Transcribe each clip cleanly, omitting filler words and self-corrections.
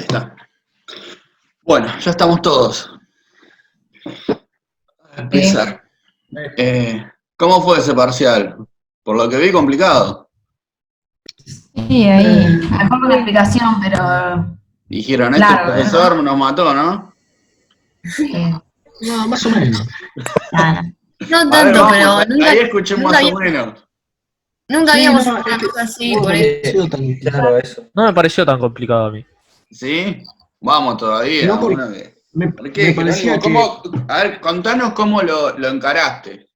Ahí está. Bueno, ya estamos todos. A Sí, empezar. ¿Cómo fue ese parcial? Por lo que vi, complicado. sí, ahí. Mejor con explicación, pero Dijeron, este largo, ¿no? profesor nos mató, ¿no? Sí, No, más o menos. nada. No A ver, tanto, vamos, pero ahí escuché más o menos. nunca Sí, habíamos no, hecho es una que cosa así, no por me eso. ha sido tan Claro, eso. No me pareció tan complicado a mí. ¿Sí? Vamos todavía. No, porque Uno que... ¿Por me qué, Jerónimo? parecía que A ver, contanos cómo lo encaraste.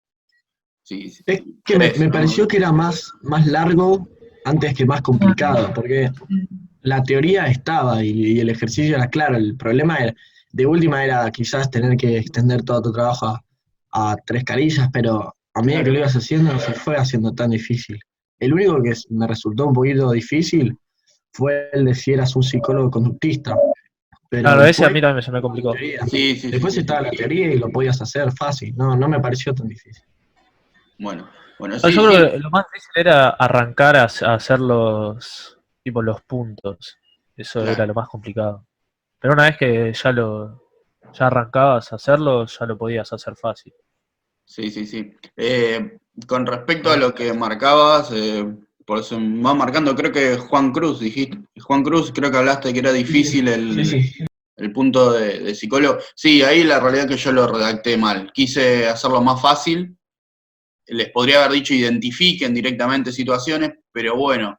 Sí, sí, es sí. que Querés, me ¿no? pareció que era más largo antes que más complicado, porque la teoría estaba y el ejercicio era claro. El problema era, de última era quizás tener que extender todo tu trabajo a tres carillas, pero a medida que lo Claro. ibas haciendo no se fue haciendo tan difícil. El único que me resultó un poquito difícil fue el de si eras un psicólogo conductista, pero Claro, ese a después mí también se me estaba la complicó. teoría. Sí, sí, sí, Después sí, sí. estaba la teoría y lo podías hacer fácil, no me pareció tan difícil. Bueno, No, sí, yo creo sí. que lo más difícil era arrancar a hacer tipo, los puntos. Eso era Claro. lo más complicado. Pero una vez que ya arrancabas a hacerlo, ya lo podías hacer fácil. Sí, sí, sí. Con respecto a lo que marcabas, por eso me va marcando, creo que Juan Cruz, dijiste. Juan Cruz, creo que hablaste que era difícil Sí, sí. el punto de psicólogo. Sí, ahí la realidad es que yo lo redacté mal. Quise hacerlo más fácil. Les podría haber dicho identifiquen directamente situaciones, pero bueno,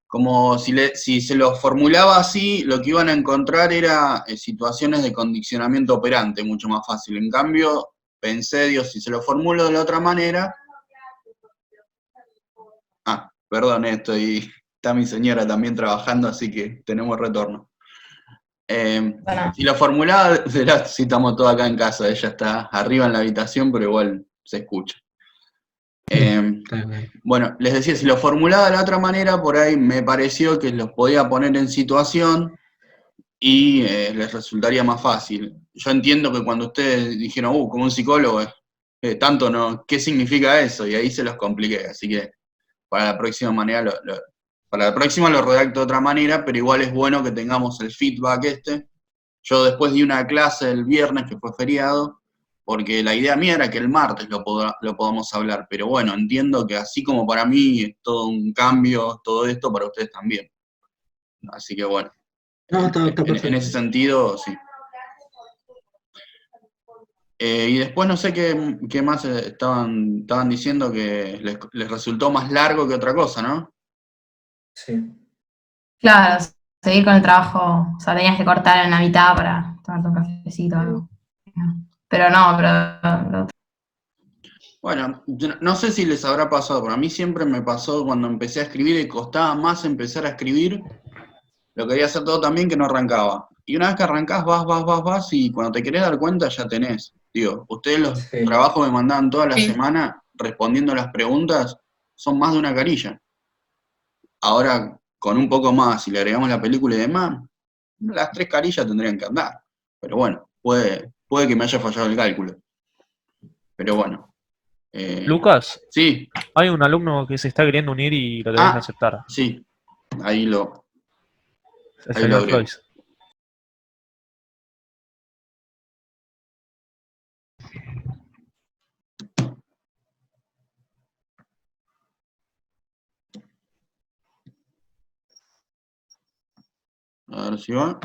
como si se lo formulaba así, lo que iban a encontrar era situaciones de condicionamiento operante, mucho más fácil. En cambio, pensé, Dios, si se lo formulo de la otra manera. Perdón, está mi señora también trabajando, así que tenemos retorno. Bueno, Si lo formulaba, si estamos todos acá en casa, ella está arriba en la habitación, pero igual se escucha. Está bien. Bueno, les decía, si lo formulaba de la otra manera, por ahí me pareció que los podía poner en situación y les resultaría más fácil. Yo entiendo que cuando ustedes dijeron, como un psicólogo, tanto no, ¿qué significa eso? Y ahí se los compliqué, así que para la próxima manera para la próxima lo redacto de otra manera, pero igual es bueno que tengamos el feedback este. Yo después di una clase el viernes, que fue feriado, porque la idea mía era que el martes lo podamos hablar, pero bueno, entiendo que así como para mí es todo un cambio, todo esto, para ustedes también. Así que bueno, No, está en ese perfecto. sentido, sí. Y después no sé qué más estaban diciendo que les resultó más largo que otra cosa, ¿no? Sí. claro, seguir con el trabajo, o sea, tenías que cortar en la mitad para tomarte un cafecito o algo. Pero no, pero Bueno, yo no sé si les habrá pasado, pero a mí siempre me pasó cuando empecé a escribir y costaba más empezar a escribir, lo quería hacer todo también que no arrancaba. Y una vez que arrancás, vas, y cuando te querés dar cuenta ya tenés. Digo, ustedes los Sí. trabajos que me mandaban toda la Sí. semana respondiendo las preguntas son más de una carilla. Ahora, con un poco más, si le agregamos la película y demás, las tres carillas tendrían que andar. Pero bueno, puede que me haya fallado el cálculo. Pero bueno. Lucas, Sí. hay un alumno que se está queriendo unir y lo tenés que Ah, aceptar. sí. Ahí lo, El ahí lo señor agrego. Floyd. A ver si va.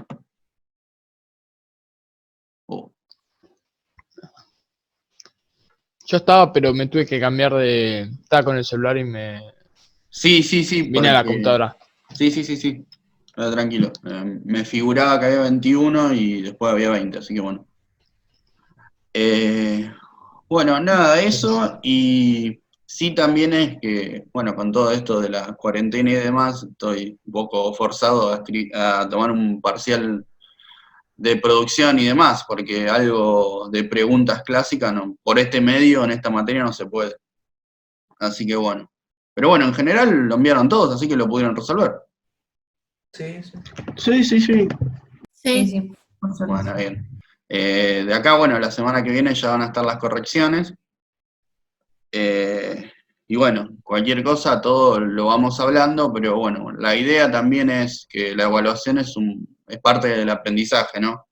Oh, Yo estaba, pero me tuve que cambiar de. Estaba con el celular y me sí, vine a la porque. computadora. Sí. Tranquilo. Me figuraba que había 21 y después había 20, así que bueno. Eh, bueno, nada, eso. Y sí también es que, bueno, con todo esto de la cuarentena y demás, estoy un poco forzado a tomar un parcial de producción y demás, porque algo de preguntas clásicas, no, por este medio, en esta materia, no se puede. Así que bueno. Pero bueno, en general lo enviaron todos, así que lo pudieron resolver. Sí, sí. Sí, sí, sí. sí, Sí. sí, por suerte. Bueno, bien. De acá, bueno, la semana que viene ya van a estar las correcciones. Eh, Y bueno, cualquier cosa, todo lo vamos hablando, pero bueno, la idea también es que la evaluación es parte del aprendizaje, ¿no?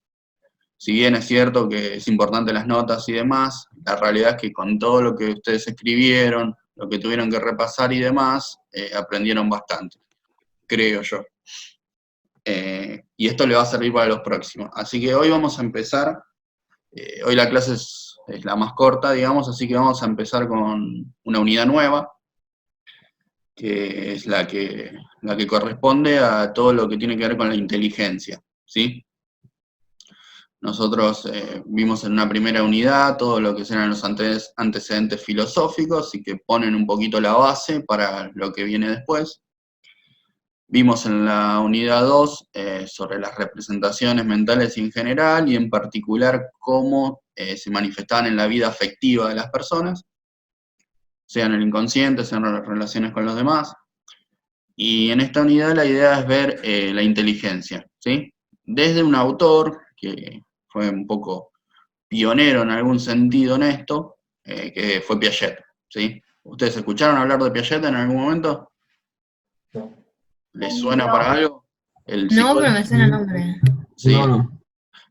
Si bien es cierto que es importante las notas y demás, la realidad es que con todo lo que ustedes escribieron, lo que tuvieron que repasar y demás, aprendieron bastante, creo yo. Y esto le va a servir para los próximos. Así que hoy vamos a empezar, hoy la clase es la más corta, digamos, así que vamos a empezar con una unidad nueva, que es la que corresponde a todo lo que tiene que ver con la inteligencia, ¿sí? Nosotros vimos en una primera unidad todo lo que serán los antecedentes filosóficos y que ponen un poquito la base para lo que viene después. Vimos en la unidad 2 sobre las representaciones mentales en general y en particular cómo se manifestaban en la vida afectiva de las personas, sea en el inconsciente, sea en las relaciones con los demás. Y en esta unidad la idea es ver la inteligencia, ¿sí? Desde un autor que fue un poco pionero en algún sentido en esto, que fue Piaget, ¿sí? ¿Ustedes escucharon hablar de Piaget en algún momento? ¿Les suena para algo? No, pero me suena el nombre. Sí. No.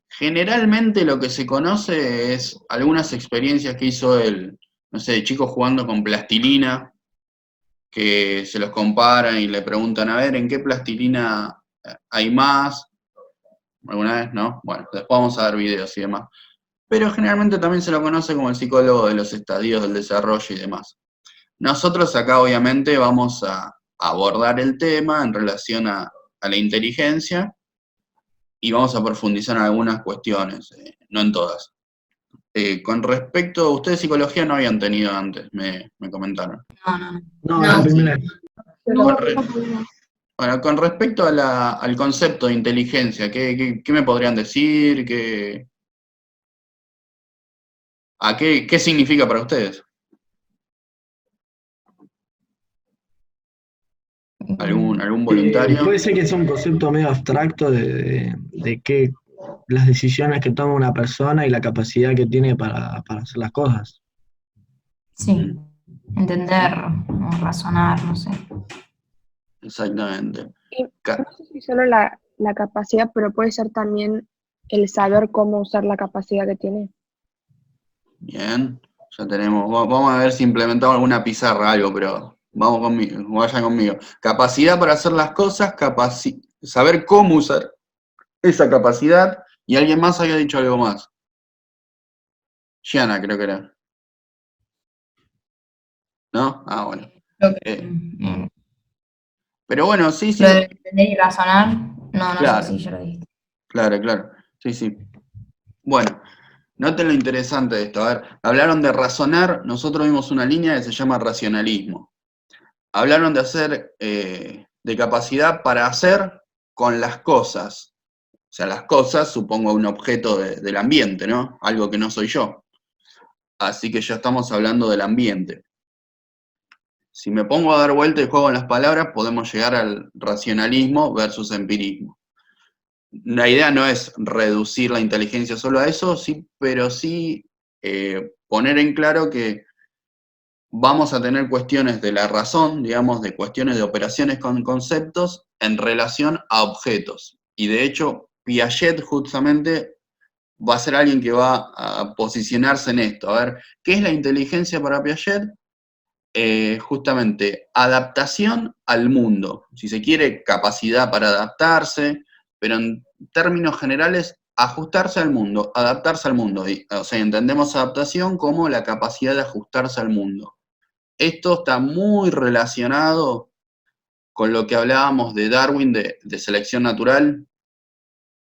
Generalmente lo que se conoce es algunas experiencias que hizo él, no sé, de chicos jugando con plastilina, que se los comparan y le preguntan, a ver, ¿en qué plastilina hay más? ¿Alguna vez? ¿No? Bueno, después vamos a ver videos y demás. Pero generalmente también se lo conoce como el psicólogo de los estadios del desarrollo y demás. Nosotros acá obviamente vamos a abordar el tema en relación a la inteligencia y vamos a profundizar en algunas cuestiones, no en todas. Con respecto, ustedes psicología no habían tenido antes, me comentaron. No, es la primera. Bueno, con respecto al concepto de inteligencia, ¿qué me podrían decir? ¿Qué significa para ustedes? ¿Algún voluntario? Puede ser que sea un concepto medio abstracto de que las decisiones que toma una persona y la capacidad que tiene para hacer las cosas. Sí, entender, o razonar, no sé. Exactamente. Y no sé si solo la capacidad, pero puede ser también el saber cómo usar la capacidad que tiene. Bien, ya tenemos, vamos a ver si implementamos alguna pizarra, algo, pero vamos conmigo, vayan conmigo. Capacidad para hacer las cosas, saber cómo usar esa capacidad, y alguien más había dicho algo más. Gianna, creo que era. ¿No? Ah, bueno. Pero bueno, sí. Lo de entender y razonar, no Claro. sé si yo lo dije. Claro. Sí. Bueno, noten lo interesante de esto. A ver, hablaron de razonar, nosotros vimos una línea que se llama racionalismo. Hablaron de hacer, de capacidad para hacer con las cosas. O sea, las cosas, supongo, un objeto del ambiente, ¿no? Algo que no soy yo. Así que ya estamos hablando del ambiente. Si me pongo a dar vuelta y juego en las palabras, podemos llegar al racionalismo versus empirismo. La idea no es reducir la inteligencia solo a eso, sí, pero sí poner en claro que vamos a tener cuestiones de la razón, digamos, de cuestiones de operaciones con conceptos en relación a objetos. Y de hecho, Piaget justamente va a ser alguien que va a posicionarse en esto. A ver, ¿qué es la inteligencia para Piaget? Justamente adaptación al mundo. Si se quiere, capacidad para adaptarse, pero en términos generales, ajustarse al mundo, adaptarse al mundo. O sea, entendemos adaptación como la capacidad de ajustarse al mundo. Esto está muy relacionado con lo que hablábamos de Darwin, de selección natural.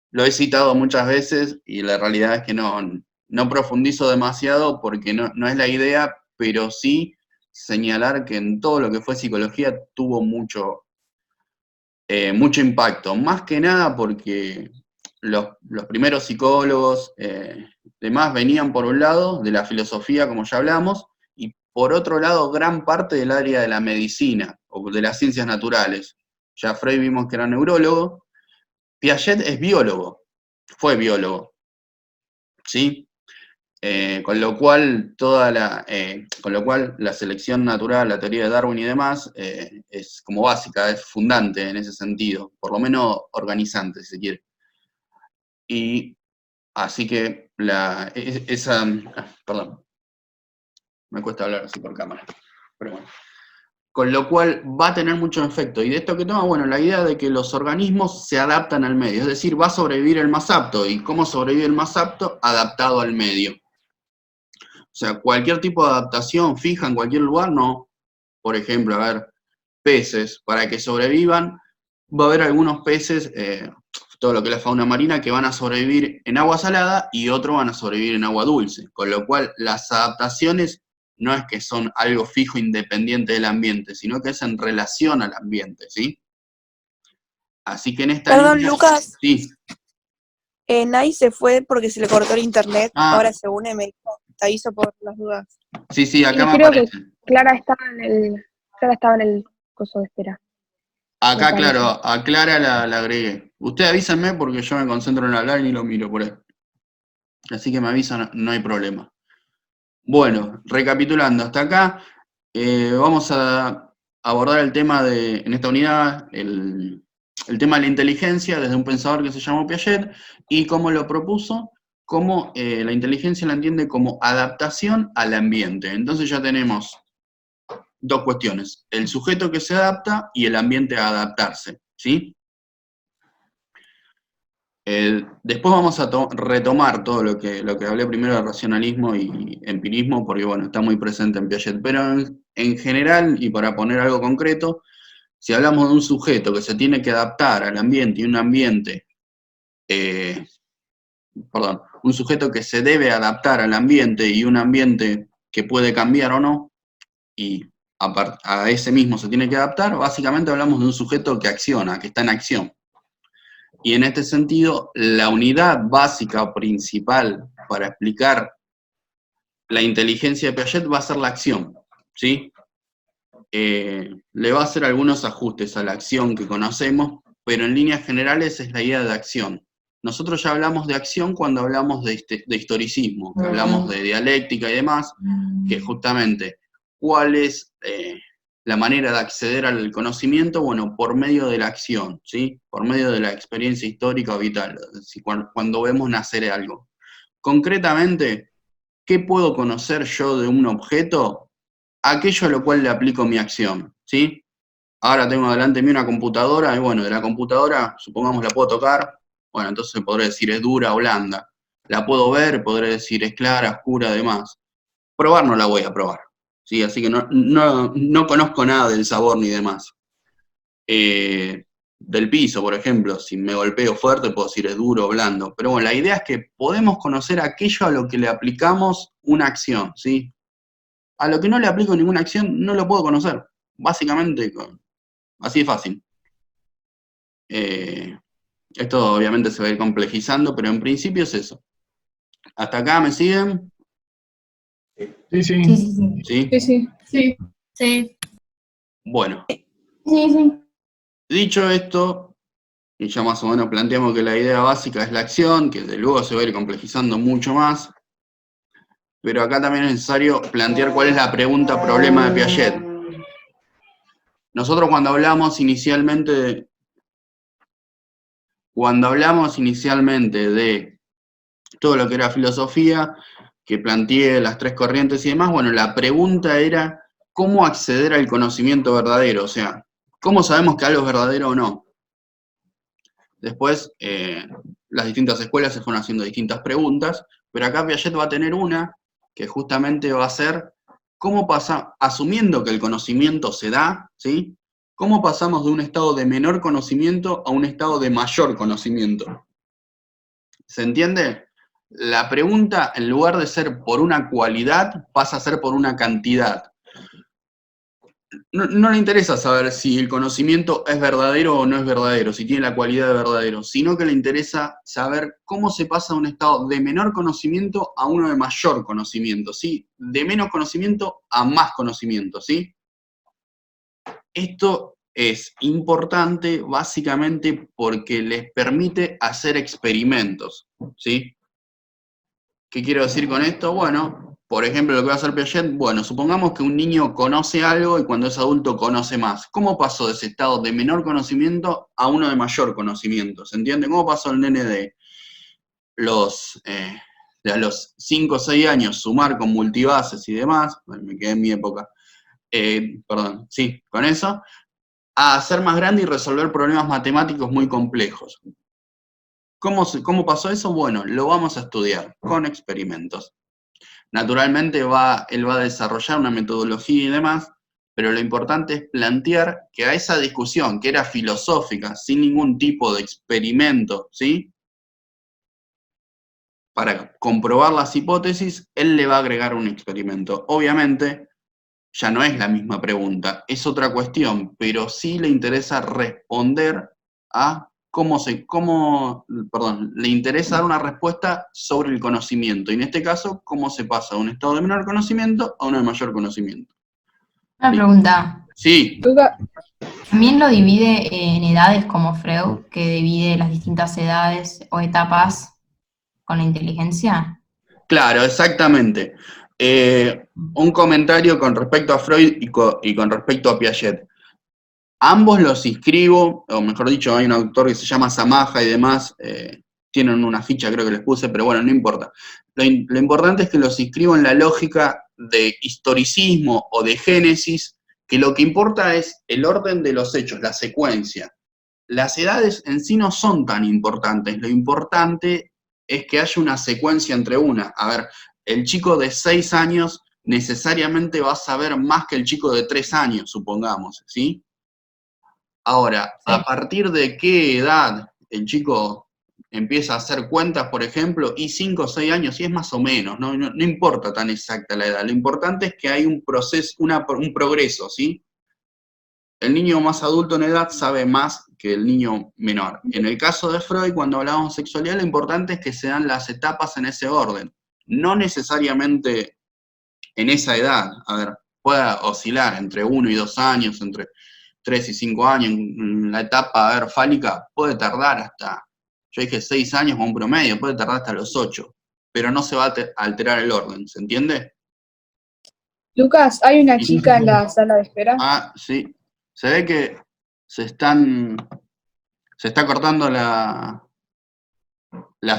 Lo he citado muchas veces y la realidad es que no profundizo demasiado porque no es la idea, pero sí señalar que en todo lo que fue psicología tuvo mucho impacto. Más que nada porque los primeros psicólogos demás venían por un lado de la filosofía, como ya hablamos, y por otro lado gran parte del área de la medicina o de las ciencias naturales. Ya Freud vimos que era neurólogo, Piaget es biólogo, fue biólogo, ¿sí? Con lo cual la selección natural, la teoría de Darwin y demás, es como básica, es fundante en ese sentido, por lo menos organizante, si se quiere. Y así que perdón, me cuesta hablar así por cámara, pero bueno. Con lo cual va a tener mucho efecto. Y de esto que toma, bueno, la idea de que los organismos se adaptan al medio, es decir, va a sobrevivir el más apto. ¿Y cómo sobrevive el más apto? Adaptado al medio. O sea, cualquier tipo de adaptación fija en cualquier lugar, no. Por ejemplo, a ver, peces, para que sobrevivan, va a haber algunos peces, todo lo que es la fauna marina, que van a sobrevivir en agua salada y otros van a sobrevivir en agua dulce. Con lo cual, las adaptaciones no es que son algo fijo independiente del ambiente, sino que es en relación al ambiente, ¿sí? Así que en esta Perdón, línea, Lucas, sí. Nai se fue porque se le cortó el internet. Ah, Ahora se une, me dijo. Te aviso por las dudas. sí, acá Y me creo que aparece. Clara estaba en el coso de espera, me Acá, parece. claro, a Clara la agregué. Usted avísenme porque yo me concentro en hablar y ni lo miro por ahí. Así que me avisan, no hay problema. Bueno, recapitulando, hasta acá vamos a abordar el tema en esta unidad, el tema de la inteligencia desde un pensador que se llamó Piaget y cómo lo propuso, cómo la inteligencia la entiende como adaptación al ambiente. Entonces ya tenemos dos cuestiones, el sujeto que se adapta y el ambiente a adaptarse, ¿sí? Después vamos a retomar todo lo que hablé primero de racionalismo y empirismo, porque bueno, está muy presente en Piaget, pero en general, y para poner algo concreto, si hablamos de un sujeto que se tiene que adaptar al ambiente y un ambiente, un sujeto que se debe adaptar al ambiente y un ambiente que puede cambiar o no, y a ese mismo se tiene que adaptar, básicamente hablamos de un sujeto que acciona, que está en acción. Y en este sentido, la unidad básica o principal para explicar la inteligencia de Piaget va a ser la acción, ¿sí? Le va a hacer algunos ajustes a la acción que conocemos, pero en líneas generales es la idea de acción. Nosotros ya hablamos de acción cuando hablamos de historicismo, que hablamos de dialéctica y demás, que justamente, ¿cuál es la manera de acceder al conocimiento? Bueno, por medio de la acción, ¿sí? Por medio de la experiencia histórica o vital, es decir, cuando vemos nacer algo. Concretamente, ¿qué puedo conocer yo de un objeto? Aquello a lo cual le aplico mi acción, ¿sí? Ahora tengo delante de mí una computadora, y bueno, de la computadora, supongamos la puedo tocar, bueno, entonces podré decir es dura o blanda. La puedo ver, podré decir es clara, oscura, demás. Probar no la voy a probar, ¿sí? Así que no conozco nada del sabor ni demás. Del piso, por ejemplo, si me golpeo fuerte puedo decir es duro o blando. Pero bueno, la idea es que podemos conocer aquello a lo que le aplicamos una acción, ¿sí? A lo que no le aplico ninguna acción no lo puedo conocer. Básicamente, así de fácil. Esto obviamente se va a ir complejizando, pero en principio es eso. ¿Hasta acá me siguen? Sí. ¿Sí? Sí. Bueno, Sí. dicho esto, y ya más o menos planteamos que la idea básica es la acción, que de luego se va a ir complejizando mucho más, pero acá también es necesario plantear cuál es la pregunta problema de Piaget. Nosotros cuando hablamos inicialmente de todo lo que era filosofía, que planteé las tres corrientes y demás, bueno, la pregunta era cómo acceder al conocimiento verdadero, o sea, ¿cómo sabemos que algo es verdadero o no? Después, las distintas escuelas se fueron haciendo distintas preguntas, pero acá Piaget va a tener una que justamente va a ser cómo pasa, asumiendo que el conocimiento se da, ¿sí? ¿Cómo pasamos de un estado de menor conocimiento a un estado de mayor conocimiento? ¿Se entiende? La pregunta, en lugar de ser por una cualidad, pasa a ser por una cantidad. No le interesa saber si el conocimiento es verdadero o no es verdadero, si tiene la cualidad de verdadero, sino que le interesa saber cómo se pasa de un estado de menor conocimiento a uno de mayor conocimiento, ¿sí? De menos conocimiento a más conocimiento, ¿sí? Esto es importante básicamente porque les permite hacer experimentos, ¿sí? ¿Qué quiero decir con esto? Bueno, por ejemplo, lo que va a hacer Piaget, bueno, supongamos que un niño conoce algo y cuando es adulto conoce más. ¿Cómo pasó de ese estado de menor conocimiento a uno de mayor conocimiento? ¿Se entiende? ¿Cómo pasó el nene los, eh, de los 5 o 6 años sumar con multibases y demás? Bueno, me quedé en mi época. Perdón, sí, con eso, a ser más grande y resolver problemas matemáticos muy complejos. ¿Cómo pasó eso? Bueno, lo vamos a estudiar con experimentos. Naturalmente él va a desarrollar una metodología y demás, pero lo importante es plantear que a esa discusión, que era filosófica, sin ningún tipo de experimento, ¿sí? Para comprobar las hipótesis, él le va a agregar un experimento. Obviamente, ya no es la misma pregunta, es otra cuestión, pero sí le interesa responder a le interesa dar una respuesta sobre el conocimiento, y en este caso, cómo se pasa de un estado de menor conocimiento a uno de mayor conocimiento. Una pregunta. Sí, Luca, ¿También lo divide en edades como Freud, que divide las distintas edades o etapas con la inteligencia? claro, exactamente. Un comentario con respecto a Freud y con respecto a Piaget. Ambos los inscribo, o mejor dicho, hay un autor que se llama Samaja y demás, tienen una ficha creo que les puse, pero bueno, no importa. Lo importante es que los inscribo en la lógica de historicismo o de génesis, que lo que importa es el orden de los hechos, la secuencia. Las edades en sí no son tan importantes, lo importante es que haya una secuencia entre una. A ver, el chico de 6 años necesariamente va a saber más que el chico de 3 años, supongamos, ¿sí? Ahora, Sí. ¿a partir de qué edad el chico empieza a hacer cuentas, por ejemplo? Y 5 o 6 años, y es más o menos, no importa tan exacta la edad. Lo importante es que hay un proceso, un progreso, ¿sí? El niño más adulto en edad sabe más que el niño menor. En el caso de Freud, cuando hablábamos de sexualidad, lo importante es que se dan las etapas en ese orden. No necesariamente en esa edad. A ver, puede oscilar entre 1 y 2 años, entre 3 y 5 años. En la etapa, a ver, fálica, puede tardar hasta, yo dije 6 años como un promedio, puede tardar hasta los 8. Pero no se va a alterar el orden, ¿se entiende? Lucas, hay una Sí. chica en la sala de espera. Ah, sí. Se ve que se está cortando la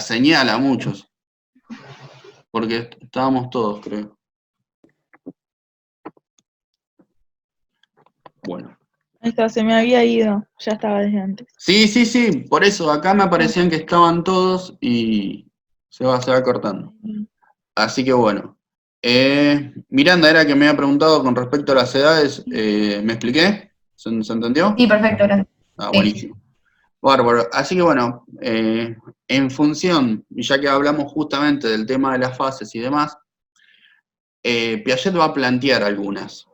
señal a muchos. Porque estábamos todos, creo. Bueno. Ahí está, se me había ido. Ya estaba desde antes. Sí, por eso acá me parecían que estaban todos y se va cortando. Así que bueno. Miranda era que me había preguntado con respecto a las edades, ¿me expliqué? ¿Se entendió? Sí, perfecto, gracias. Ah, Sí. buenísimo. Bárbaro. Así que bueno, en función, y ya que hablamos justamente del tema de las fases y demás, Piaget va a plantear algunas,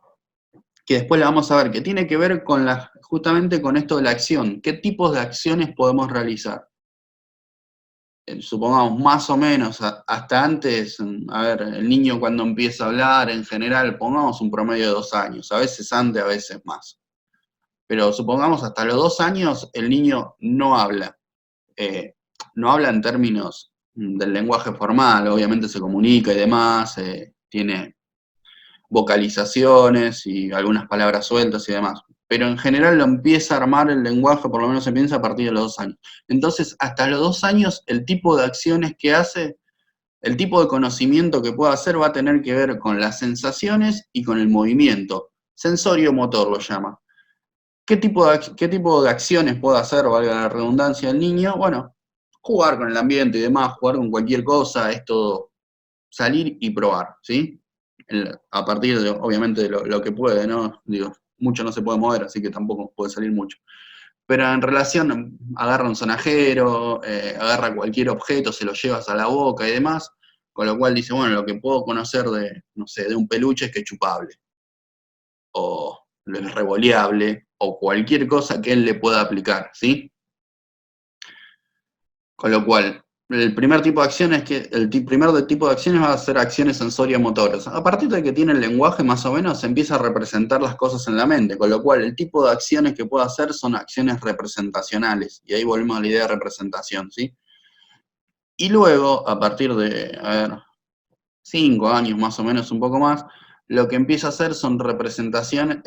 que después la vamos a ver, que tiene que ver con justamente con esto de la acción. ¿Qué tipos de acciones podemos realizar? Supongamos más o menos, hasta antes, a ver, el niño cuando empieza a hablar, en general, pongamos un promedio de 2 años, a veces antes, a veces más. Pero supongamos hasta los 2 años el niño no habla. No habla en términos del lenguaje formal, obviamente se comunica y demás, tiene vocalizaciones y algunas palabras sueltas y demás. Pero en general lo empieza a armar el lenguaje, por lo menos se piensa a partir de los 2 años. Entonces, hasta los 2 años, el tipo de acciones que hace, el tipo de conocimiento que puede hacer va a tener que ver con las sensaciones y con el movimiento. Sensorio-motor lo llama. ¿Qué tipo de acciones puede hacer, valga la redundancia, el niño? Bueno, jugar con el ambiente y demás, jugar con cualquier cosa, es todo salir y probar, ¿sí? A partir de, obviamente, de lo que puede, ¿no? Digo, mucho no se puede mover, así que tampoco puede salir mucho. Pero en relación, agarra un sonajero, agarra cualquier objeto, se lo llevas a la boca y demás, con lo cual dice, bueno, lo que puedo conocer de, no sé, de un peluche es que es chupable, o lo es revoleable, o cualquier cosa que él le pueda aplicar, ¿sí? Con lo cual, el primer tipo de acciones tipo de acciones va a ser acciones sensorio-motoras. A partir de que tiene el lenguaje, más o menos, se empieza a representar las cosas en la mente, con lo cual el tipo de acciones que puede hacer son acciones representacionales. Y ahí volvemos a la idea de representación, ¿sí? Y luego, a partir de, 5 años más o menos, un poco más, lo que empieza a hacer son representaciones,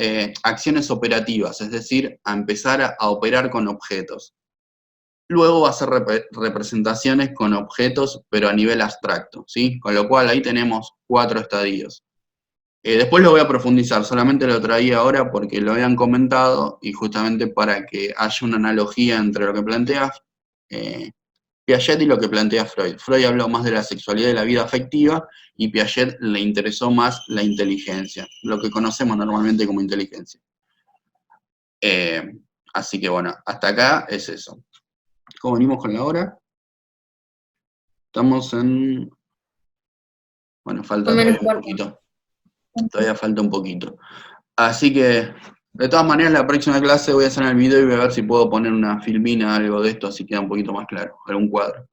acciones operativas, es decir, a empezar a operar con objetos. Luego va a hacer representaciones con objetos, pero a nivel abstracto, ¿sí? Con lo cual ahí tenemos 4 estadios. Después lo voy a profundizar, solamente lo traía ahora porque lo habían comentado y justamente para que haya una analogía entre lo que plantea Piaget y lo que plantea Freud. Freud habló más de la sexualidad y la vida afectiva y Piaget le interesó más la inteligencia, lo que conocemos normalmente como inteligencia. Así que bueno, hasta acá es eso. ¿Cómo venimos con la hora? Estamos en... Bueno, falta todavía un poquito. Todavía falta un poquito. Así que, de todas maneras, la próxima clase voy a hacer el video y voy a ver si puedo poner una filmina, algo de esto, así queda un poquito más claro, algún cuadro.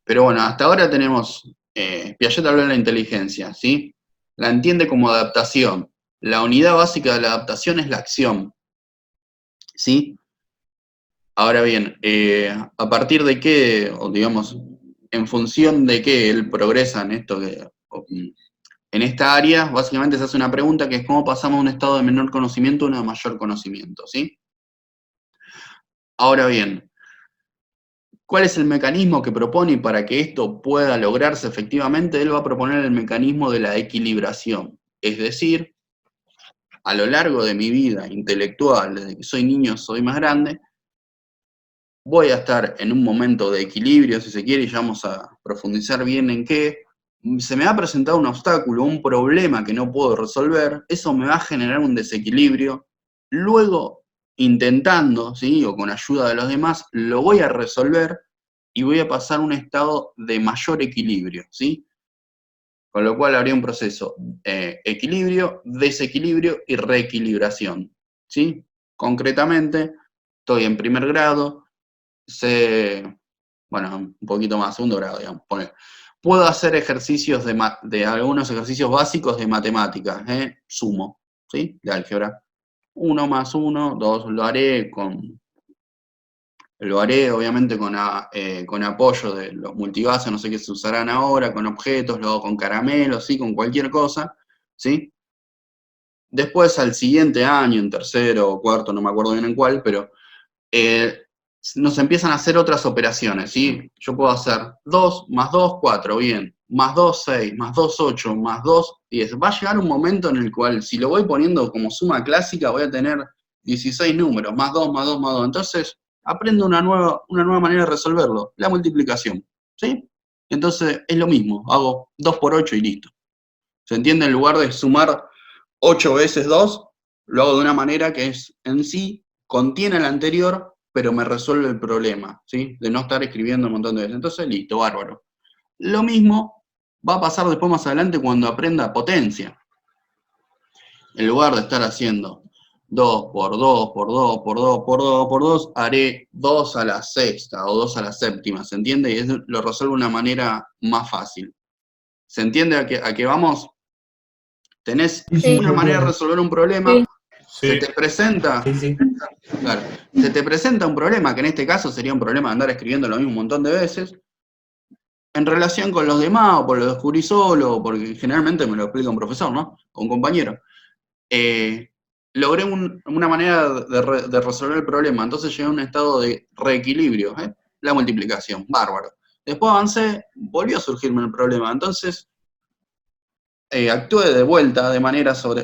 Pero bueno, hasta ahora tenemos, Piaget habló de la inteligencia, ¿sí? La entiende como adaptación. La unidad básica de la adaptación es la acción, ¿sí? Ahora bien, a partir de qué, o digamos, en función de qué él progresa en esto, en esta área, básicamente se hace una pregunta que es cómo pasamos de un estado de menor conocimiento a uno de mayor conocimiento, ¿sí? Ahora bien, ¿cuál es el mecanismo que propone y para que esto pueda lograrse efectivamente? Él va a proponer el mecanismo de la equilibración, es decir, a lo largo de mi vida intelectual, desde que soy niño soy más grande, voy a estar en un momento de equilibrio, si se quiere, y ya vamos a profundizar bien en qué. Se me ha presentado un obstáculo, un problema que no puedo resolver, eso me va a generar un desequilibrio. Luego, intentando, ¿sí? O con ayuda de los demás, lo voy a resolver y voy a pasar a un estado de mayor equilibrio, ¿sí? Con lo cual habría un proceso, equilibrio, desequilibrio y reequilibración, ¿sí? Concretamente, estoy en primer grado, bueno, un poquito más, segundo grado, digamos, puedo hacer ejercicios de algunos ejercicios básicos de matemáticas, sumo, ¿sí? De álgebra. 1 más 1, 2, lo haré obviamente con apoyo de los multivasos, no sé qué se usarán ahora, con objetos, lo hago con caramelos, ¿sí? Con cualquier cosa, ¿sí? Después al siguiente año, en tercero o cuarto, no me acuerdo bien en cuál, pero nos empiezan a hacer otras operaciones, ¿sí? Yo puedo hacer 2 más 2, 4, bien, más 2, 6, más 2, 8, más 2, 10. Va a llegar un momento en el cual, si lo voy poniendo como suma clásica, voy a tener 16 números, más 2, más 2, más 2. Entonces, aprendo una nueva manera de resolverlo, la multiplicación, ¿sí? Entonces, es lo mismo, hago 2 por 8 y listo. ¿Se entiende? En lugar de sumar 8 veces 2, lo hago de una manera que es, en sí, contiene el anterior, pero me resuelve el problema, ¿sí? De no estar escribiendo un montón de veces. Entonces, listo, bárbaro. Lo mismo va a pasar después más adelante cuando aprenda potencia. En lugar de estar haciendo 2 por 2 por 2 por 2 por 2 por 2, haré 2 a la sexta o 2 a la séptima, ¿se entiende? Y eso lo resuelvo de una manera más fácil. ¿Se entiende a qué vamos? Tenés una manera de resolver un problema, se te presenta, claro, se te presenta un problema, que en este caso sería un problema de andar escribiendo lo mismo un montón de veces, en relación con los demás, o por lo descubrí solo, o porque generalmente me lo explica un profesor, ¿no? O un compañero. Logré una manera de resolver el problema, entonces llegué a un estado de reequilibrio, la multiplicación, bárbaro. Después avancé, volvió a surgirme el problema, entonces actué de vuelta,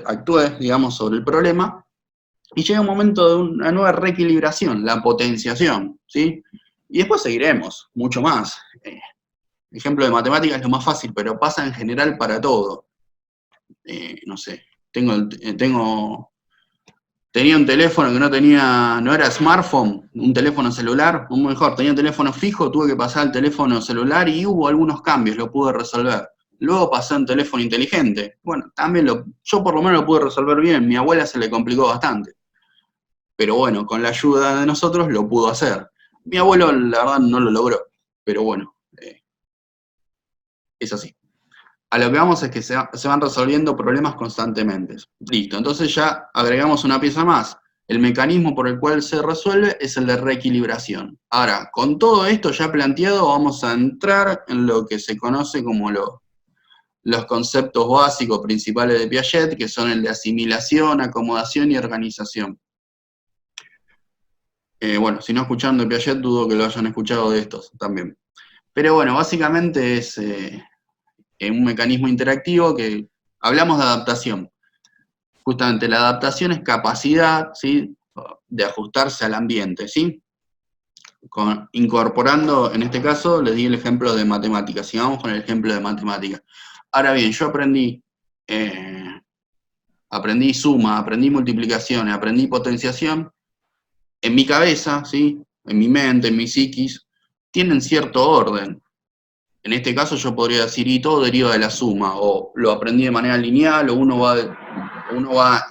actué, digamos, sobre el problema, y llega un momento de una nueva reequilibración, la potenciación, ¿sí? Y después seguiremos, mucho más. Ejemplo de matemáticas es lo más fácil, pero pasa en general para todo. No sé, tenía un teléfono que no era smartphone, un teléfono celular, o mejor, tenía un teléfono fijo, tuve que pasar al teléfono celular y hubo algunos cambios, lo pude resolver. Luego pasé a un teléfono inteligente. Bueno, también yo por lo menos lo pude resolver bien, mi abuela se le complicó bastante. Pero bueno, con la ayuda de nosotros lo pudo hacer. Mi abuelo, la verdad, no lo logró, pero bueno, es así. A lo que vamos es que se van resolviendo problemas constantemente. Listo, entonces ya agregamos una pieza más. El mecanismo por el cual se resuelve es el de reequilibración. Ahora, con todo esto ya planteado, vamos a entrar en lo que se conoce como los conceptos básicos principales de Piaget, que son el de asimilación, acomodación y organización. Bueno, si no escucharon de Piaget, dudo que lo hayan escuchado de estos también. Pero bueno, básicamente es un mecanismo interactivo que hablamos de adaptación. Justamente la adaptación es capacidad, ¿sí?, de ajustarse al ambiente, ¿sí? Incorporando, en este caso, les di el ejemplo de matemáticas. Sigamos con el ejemplo de matemáticas. Ahora bien, yo aprendí suma, aprendí multiplicación, aprendí potenciación. En mi cabeza, ¿sí?, en mi mente, en mi psiquis, tienen cierto orden. En este caso yo podría decir, y todo deriva de la suma, o lo aprendí de manera lineal, o uno va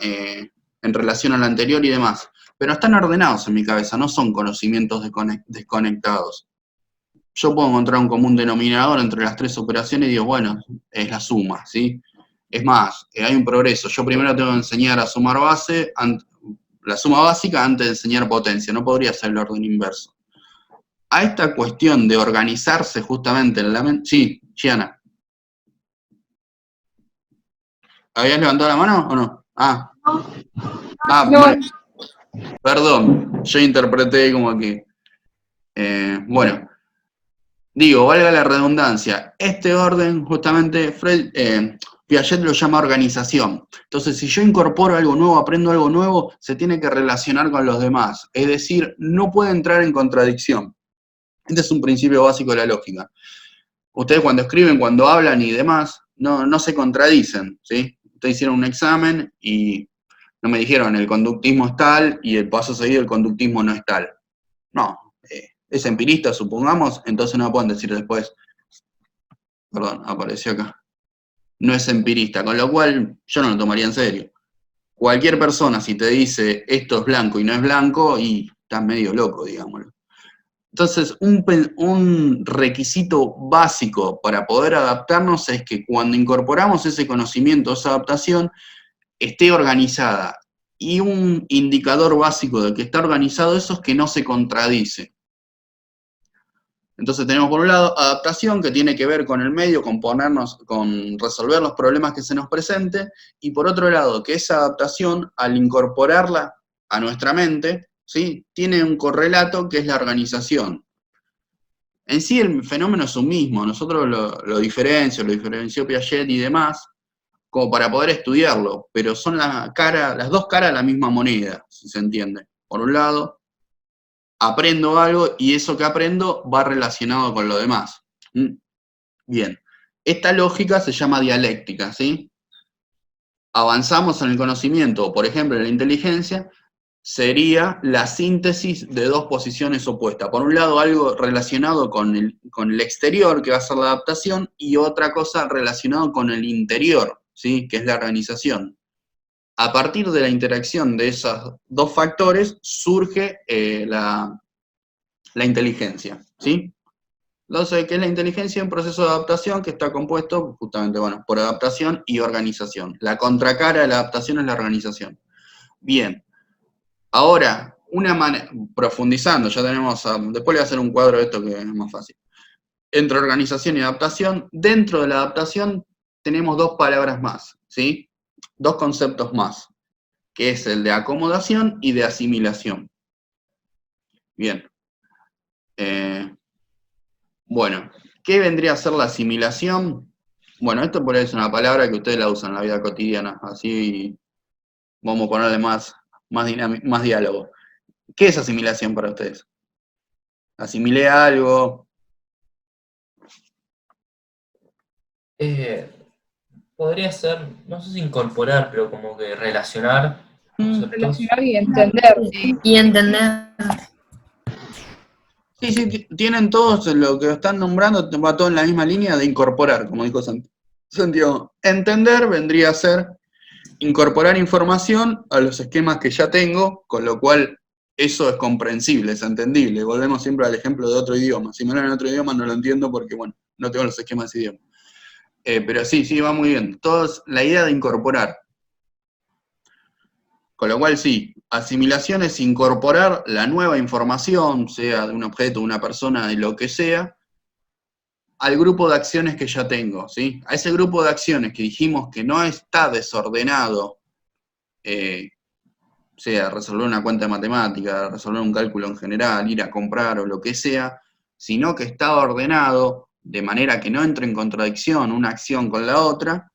en relación al anterior y demás. Pero están ordenados en mi cabeza, no son conocimientos desconectados. Yo puedo encontrar un común denominador entre las tres operaciones y digo, bueno, es la suma, ¿sí? Es más, hay un progreso. Yo primero tengo que enseñar a sumar la suma básica antes de enseñar potencia, no podría ser el orden inverso. A esta cuestión de organizarse justamente en la mente... Sí, Gianna. ¿Habías levantado la mano o no? No. Bueno. Perdón, yo interpreté como que... bueno, digo, valga la redundancia, este orden justamente Piaget lo llama organización. Entonces, si yo incorporo algo nuevo, aprendo algo nuevo, se tiene que relacionar con los demás. Es decir, no puede entrar en contradicción. Este es un principio básico de la lógica. Ustedes cuando escriben, cuando hablan y demás, no se contradicen, ¿sí? Ustedes hicieron un examen y no me dijeron el conductismo es tal y el paso seguido el conductismo no es tal. No, es empirista, supongamos, entonces no pueden decir después, perdón, apareció acá, no es empirista, con lo cual yo no lo tomaría en serio. Cualquier persona, si te dice esto es blanco y no es blanco, y estás medio loco, digámoslo. Entonces, un requisito básico para poder adaptarnos es que cuando incorporamos ese conocimiento, esa adaptación, esté organizada. Y un indicador básico de que está organizado eso es que no se contradice. Entonces tenemos por un lado adaptación, que tiene que ver con el medio, con resolver los problemas que se nos presenten, y por otro lado, que esa adaptación, al incorporarla a nuestra mente, ¿sí?, tiene un correlato que es la organización. En sí el fenómeno es un mismo, nosotros lo diferenció Piaget y demás, como para poder estudiarlo, pero son las dos caras de la misma moneda, si se entiende. Por un lado, aprendo algo y eso que aprendo va relacionado con lo demás. Bien, esta lógica se llama dialéctica, ¿sí? Avanzamos en el conocimiento, por ejemplo en la inteligencia, sería la síntesis de dos posiciones opuestas. Por un lado, algo relacionado con el exterior, que va a ser la adaptación, y otra cosa relacionada con el interior, ¿sí?, que es la organización. A partir de la interacción de esos dos factores surge la inteligencia, ¿sí? Entonces, ¿qué es la inteligencia? Un proceso de adaptación que está compuesto justamente, bueno, por adaptación y organización. La contracara de la adaptación es la organización. Bien. Ahora, profundizando, ya tenemos, después le voy a hacer un cuadro de esto que es más fácil. Entre organización y adaptación, dentro de la adaptación tenemos dos palabras más, ¿sí? Dos conceptos más, que es el de acomodación y de asimilación. Bien. Bueno, ¿qué vendría a ser la asimilación? Bueno, esto por ahí es una palabra que ustedes la usan en la vida cotidiana, así vamos a ponerle más diálogo. ¿Qué es asimilación para ustedes? ¿Asimilé algo? Podría ser, no sé si incorporar, pero como que relacionar conceptos. Relacionar y entender. Y entender. Sí, tienen todos lo que están nombrando, va todo en la misma línea de incorporar, como dijo Santiago. Entender vendría a ser incorporar información a los esquemas que ya tengo, con lo cual eso es comprensible, es entendible. Volvemos siempre al ejemplo de otro idioma. Si me hablan en otro idioma no lo entiendo porque, bueno, no tengo los esquemas de ese idioma. Pero sí, va muy bien. La idea de incorporar. Con lo cual sí, Asimilación es incorporar la nueva información, sea de un objeto, de una persona, de lo que sea, al grupo de acciones que ya tengo, ¿sí? A ese grupo de acciones que dijimos que no está desordenado, sea resolver una cuenta de matemática, resolver un cálculo en general, ir a comprar o lo que sea, sino que está ordenado de manera que no entre en contradicción una acción con la otra,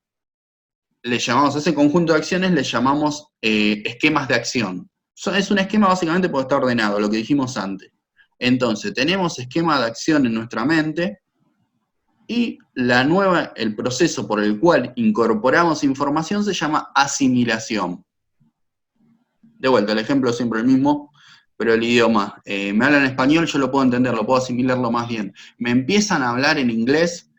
le llamamos, a ese conjunto de acciones le llamamos esquemas de acción. Es un esquema básicamente porque está ordenado, lo que dijimos antes. Entonces, tenemos esquema de acción en nuestra mente y el proceso por el cual incorporamos información se llama asimilación. De vuelta, el ejemplo es siempre el mismo, pero el idioma. Me hablan español, yo lo puedo entender, lo puedo asimilarlo más bien. Me empiezan a hablar en inglés,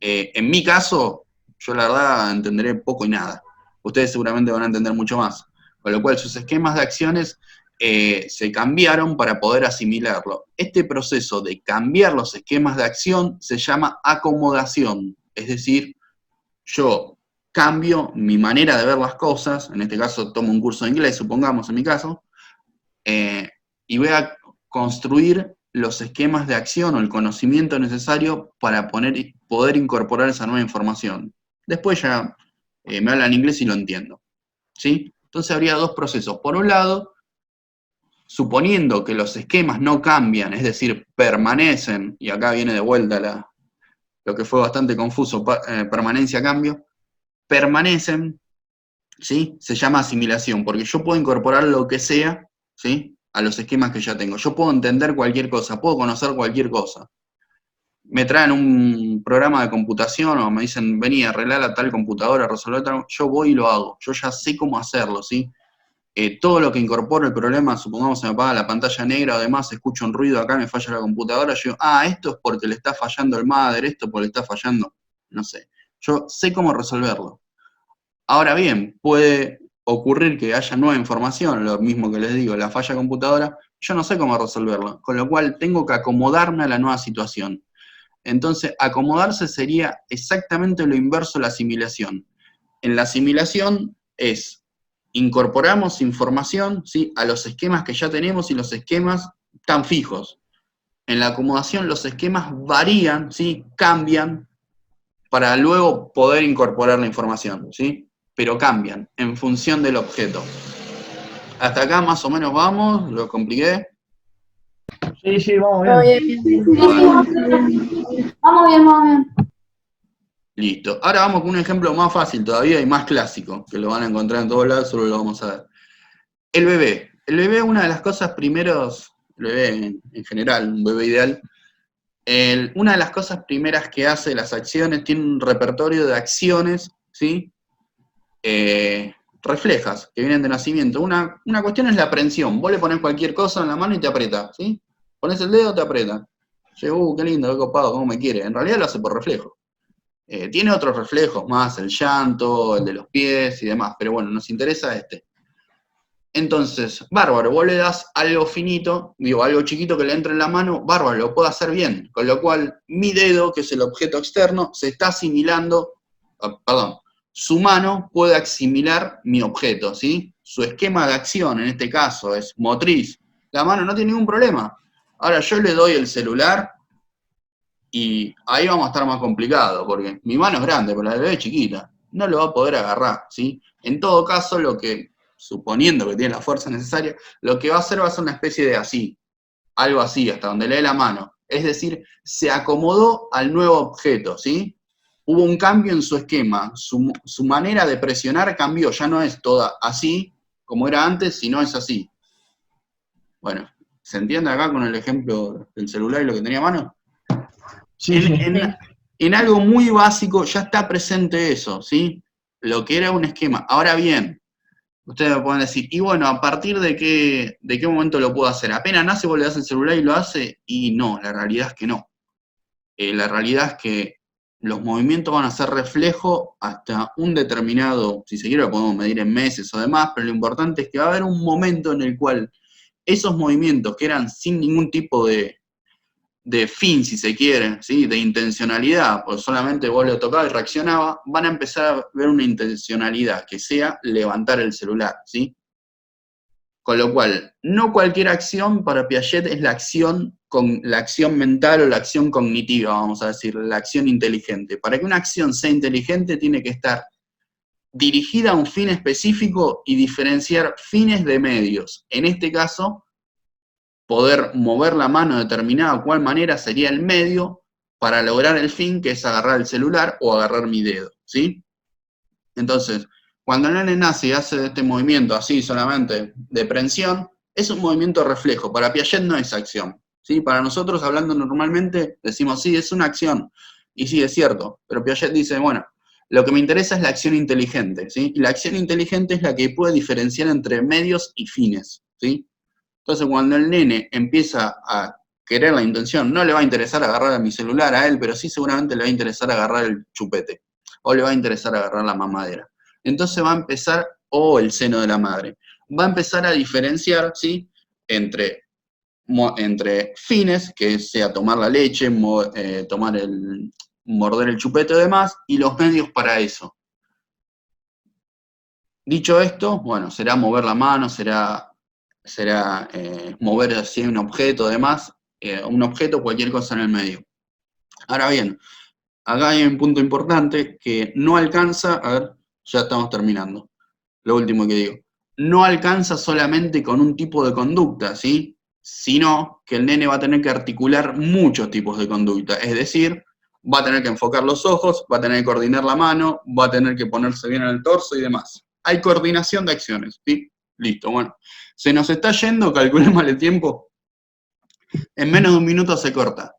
en mi caso, yo la verdad entenderé poco y nada. Ustedes seguramente van a entender mucho más. Con lo cual sus esquemas de acciones se cambiaron para poder asimilarlo. Este proceso de cambiar los esquemas de acción se llama acomodación. Es decir, yo cambio mi manera de ver las cosas, en este caso tomo un curso de inglés, supongamos en mi caso, y voy a construir los esquemas de acción o el conocimiento necesario para poder incorporar esa nueva información. Después ya me hablan inglés y lo entiendo, ¿sí? Entonces habría dos procesos. Por un lado, suponiendo que los esquemas no cambian, es decir, permanecen, y acá viene de vuelta lo que fue bastante confuso, permanencia-cambio, permanecen, ¿sí? Se llama asimilación, porque yo puedo incorporar lo que sea, ¿sí? A los esquemas que ya tengo. Yo puedo entender cualquier cosa, puedo conocer cualquier cosa. Me traen un programa de computación o me dicen, vení, arreglar a tal computadora, resolver tal, yo voy y lo hago. Yo ya sé cómo hacerlo, ¿sí? Todo lo que incorporo el problema, supongamos se me apaga la pantalla negra o demás, escucho un ruido acá, me falla la computadora, yo digo, esto es porque le está fallando el mother, esto porque le está fallando, no sé. Yo sé cómo resolverlo. Ahora bien, puede ocurrir que haya nueva información, lo mismo que les digo, la falla computadora, yo no sé cómo resolverlo, con lo cual tengo que acomodarme a la nueva situación. Entonces, acomodarse sería exactamente lo inverso a la asimilación. En la asimilación incorporamos información, ¿sí? A los esquemas que ya tenemos y los esquemas están fijos. En la acomodación los esquemas varían, ¿sí? Cambian para luego poder incorporar la información, ¿sí? Pero cambian en función del objeto. Hasta acá más o menos vamos, lo compliqué. Sí, vamos bien. Vamos bien. Listo. Ahora vamos con un ejemplo más fácil todavía y más clásico, que lo van a encontrar en todos lados, solo lo vamos a ver. El bebé. El bebé, una de las cosas primeros, el bebé en general, un bebé ideal, una de las cosas primeras que hace, las acciones, tiene un repertorio de acciones, ¿sí? Reflejas, que vienen de nacimiento. Una cuestión es la aprensión. Vos le ponés cualquier cosa en la mano y te aprieta, ¿sí? Pones el dedo, te aprieta. Yo, qué lindo, qué copado, cómo me quiere. En realidad lo hace por reflejo. Tiene otros reflejos más, el llanto, el de los pies y demás, pero bueno, nos interesa este. Entonces, bárbaro, vos le das algo finito, algo chiquito que le entre en la mano, bárbaro, lo puedo hacer bien, con lo cual mi dedo, que es el objeto externo, se está asimilando, su mano puede asimilar mi objeto, ¿sí? Su esquema de acción, en este caso, es motriz, la mano no tiene ningún problema. Ahora yo le doy el celular, y ahí vamos a estar más complicados, porque mi mano es grande, pero la bebé es chiquita, no lo va a poder agarrar, ¿sí? En todo caso, suponiendo que tiene la fuerza necesaria, lo que va a hacer una especie de así, algo así, hasta donde le dé la mano. Es decir, se acomodó al nuevo objeto, ¿sí? Hubo un cambio en su esquema, su manera de presionar cambió, ya no es toda así, como era antes, sino es así. Bueno, ¿se entiende acá con el ejemplo del celular y lo que tenía a mano? Sí. En algo muy básico ya está presente eso, ¿sí? Lo que era un esquema. Ahora bien, ustedes me pueden decir, y bueno, ¿a partir de qué momento lo puedo hacer? ¿Apenas nace, vos le das el celular y lo hace? Y no, la realidad es que no. La realidad es que los movimientos van a ser reflejo hasta un determinado, si se quiere lo podemos medir en meses o demás, pero lo importante es que va a haber un momento en el cual esos movimientos que eran sin ningún tipo de fin, si se quiere, ¿sí? De intencionalidad, pues solamente vos lo tocabas y reaccionaba, van a empezar a ver una intencionalidad, que sea levantar el celular, ¿sí? Con lo cual, no cualquier acción para Piaget es la acción mental o la acción cognitiva, vamos a decir, la acción inteligente. Para que una acción sea inteligente tiene que estar dirigida a un fin específico y diferenciar fines de medios. En este caso, poder mover la mano de determinada cual manera sería el medio para lograr el fin, que es agarrar el celular o agarrar mi dedo, ¿sí? Entonces, cuando el nene nace y hace este movimiento así solamente de prensión, es un movimiento reflejo. Para Piaget no es acción, ¿sí? Para nosotros, hablando normalmente, decimos, sí, es una acción. Y sí, es cierto. Pero Piaget dice, bueno, lo que me interesa es la acción inteligente, ¿sí? Y la acción inteligente es la que puede diferenciar entre medios y fines, ¿sí? Entonces, cuando el nene empieza a querer la intención, no le va a interesar agarrar a mi celular a él, pero sí seguramente le va a interesar agarrar el chupete. O le va a interesar agarrar la mamadera. Entonces va a empezar, o el seno de la madre, va a empezar a diferenciar, ¿sí? Entre fines, que sea tomar la leche, morder el chupete y demás, y los medios para eso. Dicho esto, bueno, será mover la mano, será mover así un objeto, demás, un objeto, cualquier cosa en el medio. Ahora bien, acá hay un punto importante que no alcanza, a ver, ya estamos terminando, lo último que digo, no alcanza solamente con un tipo de conducta, ¿sí? Sino que el nene va a tener que articular muchos tipos de conducta, es decir, va a tener que enfocar los ojos, va a tener que coordinar la mano, va a tener que ponerse bien en el torso y demás. Hay coordinación de acciones, ¿sí? Listo, bueno. Se nos está yendo, calculemos el tiempo. En menos de un minuto se corta.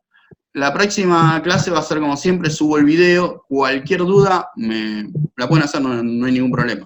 La próxima clase va a ser como siempre, subo el video. Cualquier duda, la pueden hacer, no hay ningún problema.